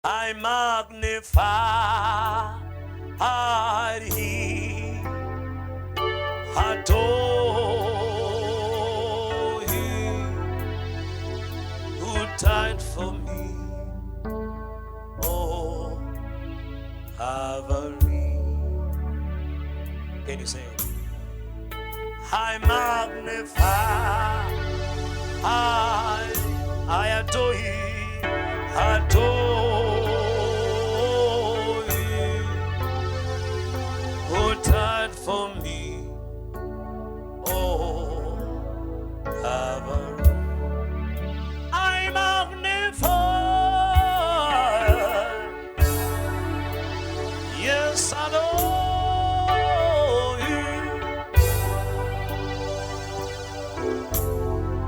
I magnify Thee, adore Him who died for me. Oh, Calvary. Can you say it? I magnify, I adore Him, adore Him who died for me. Oh, Calvary. I magnify, yes, adore Him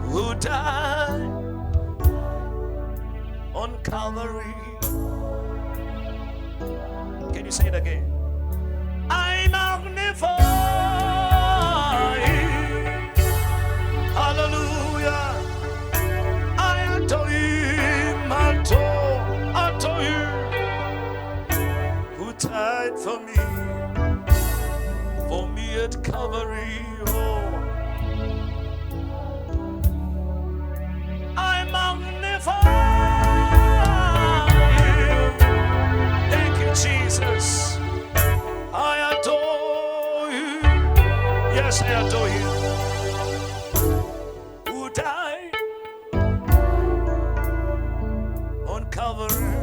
who died on Calvary. Can you say it again? I magnify, hallelujah. I adore Him, adore Him who died for me at Calvary. Oh, I magnify Him. Thank you, Jesus. I adore Him. Yes, I adore Him who died on Calvary.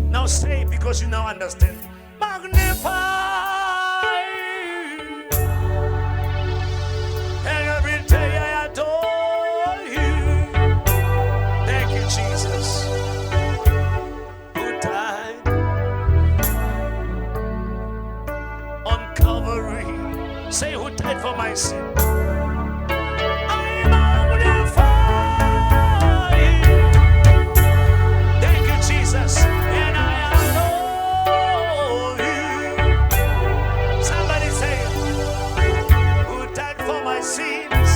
Now say it because you now understand. Magnify. And every day I adore Him. Thank you, Jesus, who died on Calvary. Say, who died for my sin. I magnify Him. Thank you, Jesus. And I adore Him. Somebody say, who died for my sins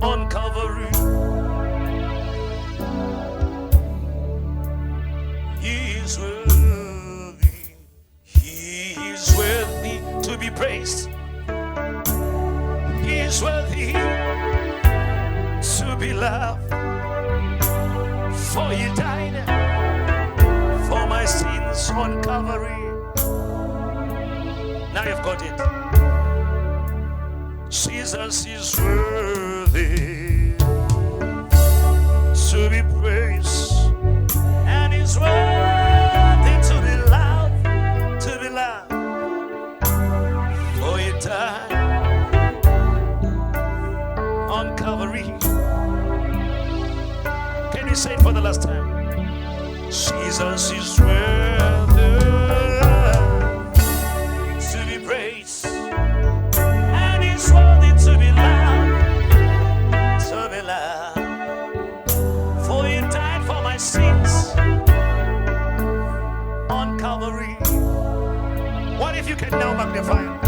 on Calvary. He is worthy. He is worthy to be praised. He is worthy to be loved. For He died for my sins on Calvary. Now you've got it. Jesus is worthy to be praised, and He's worthy to be loved, for He died on Calvary. Can you say it for the last time? Jesus is worthy to be praised, and He's worthy to be loved, for He died for my sins on Calvary. What if you can now magnify Him?